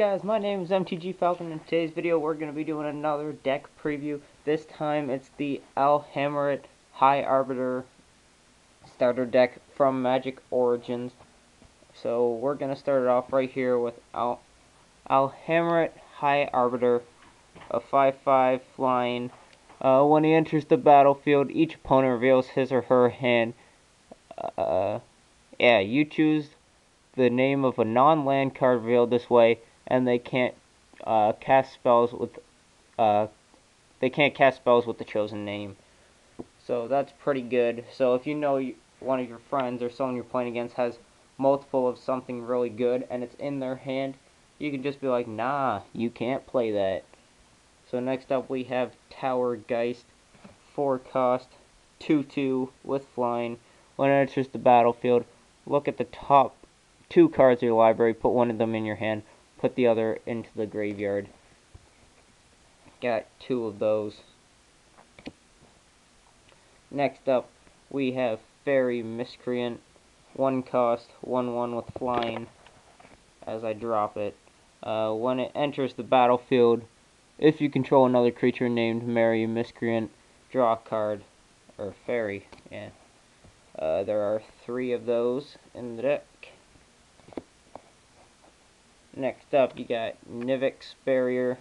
guys, my name is MTGFalcon. In today's video we're going to be doing another deck preview. This time it's the Alhammarret High Arbiter starter deck from Magic Origins. So we're going to start it off right here with Alhammarret High Arbiter, a 5/5 flying. When he enters the battlefield, each opponent reveals his or her hand. You choose the name of a non-land card revealed this way, and they can't cast spells with the chosen name. So that's pretty good. So if you know one of your friends or someone you're playing against has multiple of something really good and it's in their hand, you can just be like, nah, you can't play that. So next up we have Tower Geist, 4-cost, 2/2 with flying. When it enters the battlefield, look at the top 2 cards of your library, put one of them in your hand, put the other into the graveyard. Got 2 of those. Next up, we have Fairy Miscreant, 1-cost, 1/1 with flying, as I drop it. When it enters the battlefield, if you control another creature named Fairy Miscreant, draw a card, or fairy, yeah. There are 3 of those in the deck. Next up, you got Nivix Barrier,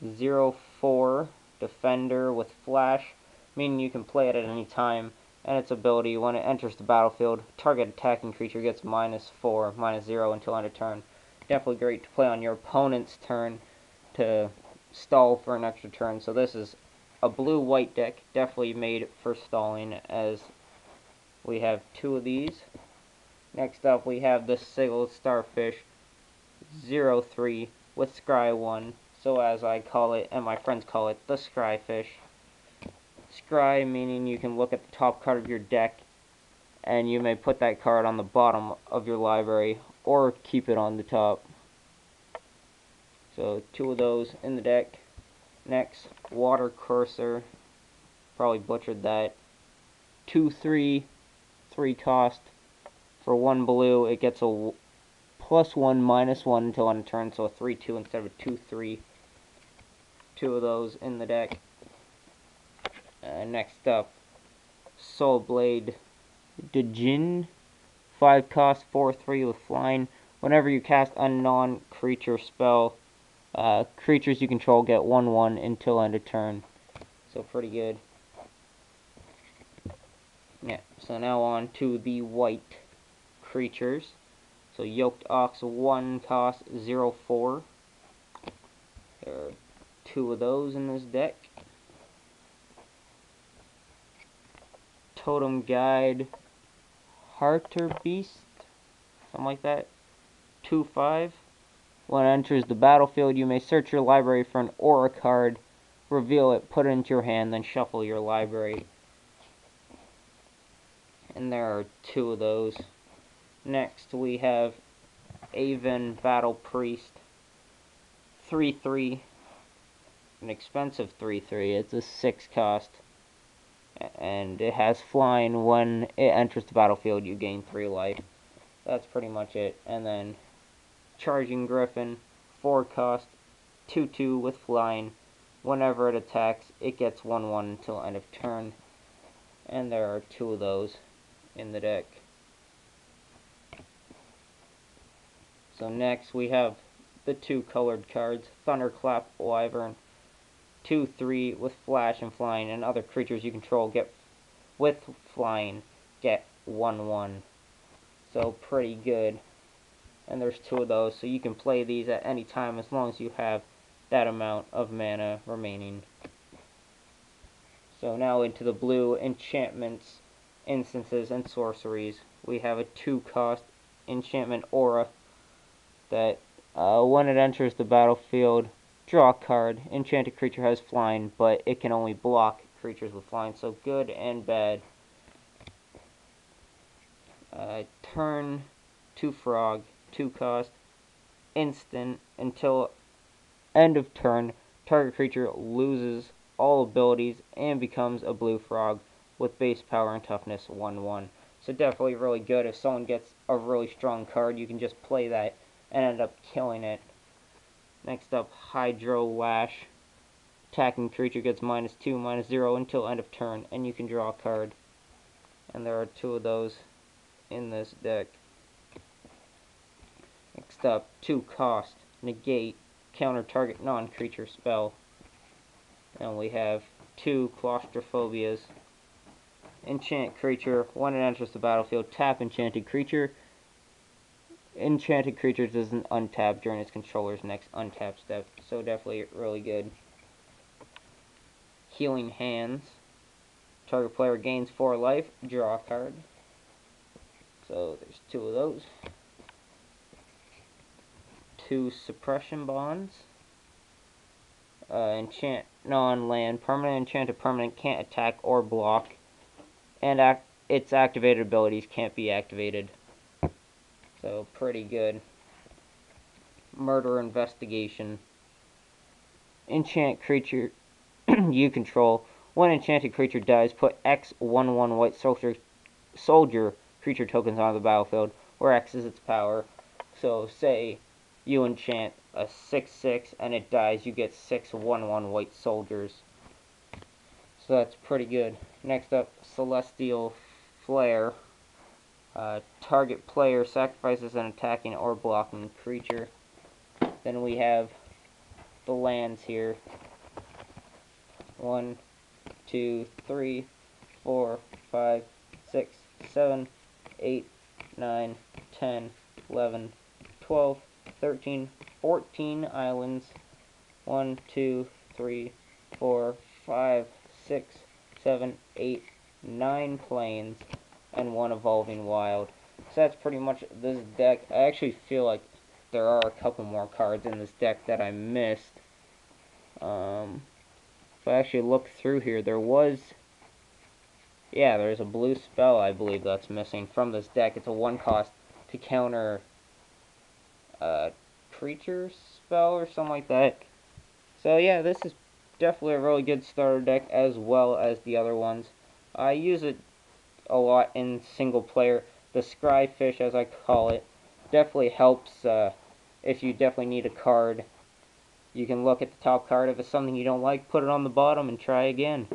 0/4 Defender with Flash, meaning you can play it at any time, and its ability, when it enters the battlefield, target attacking creature gets -4, -0 until end of turn. Definitely great to play on your opponent's turn to stall for an extra turn. So this is a blue-white deck, definitely made for stalling, as we have 2 of these. Next up, we have the Sigil Starfish, 0/3 with Scry 1, so as I call it, and my friends call it, the Scry Fish. Scry meaning you can look at the top card of your deck, and you may put that card on the bottom of your library, or keep it on the top. So 2 of those in the deck. Next, Water Courser, probably butchered that. 2/3, 3-cost, for 1 blue, it gets a +1, -1 until end of turn, so a 3/2 instead of a 2/3. 2 of those in the deck. Next up, Soulblade Djinn, 5-cost, 4/3 with flying. Whenever you cast a non-creature spell, creatures you control get 1/1 until end of turn. So pretty good. Yeah, so now on to the white creatures. So Yoked Ox, 1-cost, 0/4. There are 2 of those in this deck. Totem Guide, Harterbeast, something like that. 2/5. When it enters the battlefield, you may search your library for an aura card, reveal it, put it into your hand, then shuffle your library. And there are 2 of those. Next, we have Aven Battle Priest, 3/3, an expensive 3/3. It's a 6-cost, and it has flying. When it enters the battlefield, you gain 3 life. That's pretty much it. And then Charging Griffin, 4-cost, 2/2 with flying. Whenever it attacks, it gets 1/1 until end of turn. And there are 2 of those in the deck. So next we have the 2 colored cards, Thunderclap Wyvern, 2/3 with flash and flying, and other creatures you control get with flying get 1/1. So pretty good. And there's 2 of those, so you can play these at any time as long as you have that amount of mana remaining. So now into the blue enchantments, instances, and sorceries. We have a 2-cost enchantment Aura that when it enters the battlefield, draw a card. Enchanted creature has flying, but it can only block creatures with flying, so good and bad. Turn 2 frog, 2-cost, instant, until end of turn, target creature loses all abilities and becomes a blue frog with base power and toughness 1/1. So definitely really good. If someone gets a really strong card, you can just play that and end up killing it. Next up, Hydro Lash. Attacking creature gets -2, -0 until end of turn, and you can draw a card. And there are 2 of those in this deck. Next up, 2 cost. Negate. Counter target non-creature spell. And we have 2 Claustrophobias. Enchant creature. When it enters the battlefield, tap enchanted creature. Enchanted creature doesn't untap during its controller's next untap step. So definitely really good. Healing Hands. Target player gains 4 life. Draw a card. So there's 2 of those. 2 Suppression Bonds. Enchant non-land. Permanent enchanted permanent can't attack or block. And its activated abilities can't be activated. So pretty good. Murder Investigation. Enchant creature you control. When enchanted creature dies, put X 1/1 white soldier creature tokens on the battlefield, where X is its power. So say you enchant a 6/6 and it dies, you get 6 1/1 white soldiers. So that's pretty good. Next up, Celestial Flare. Target player sacrifices an attacking or blocking creature. Then we have the lands here. 1, 2, 3, 4, 5, 6, 7, 8, 9, 10, 11, 12, 13, 14 islands. 1, 2, 3, 4, 5, 6, 7, 8, 9 plains, and 1 evolving wild. So that's pretty much this deck. I actually feel like there are a couple more cards in this deck that I missed. If I actually look through here, there's a blue spell I believe that's missing from this deck. It's a 1 cost to counter creature spell or something like that. So yeah, this is definitely a really good starter deck as well as the other ones. I use it a lot in single player. The Scryfish, as I call it, definitely helps if you definitely need a card. You can look at the top card. If it's something you don't like, put it on the bottom and try again.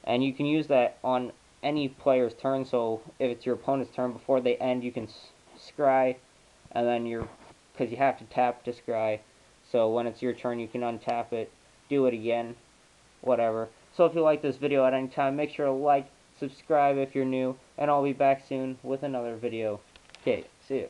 And you can use that on any player's turn, so if it's your opponent's turn, before they end, you can scry, and then because you have to tap to scry, so when it's your turn, you can untap it, do it again, whatever. So if you like this video at any time, make sure to like, subscribe if you're new, and I'll be back soon with another video. Okay, see ya.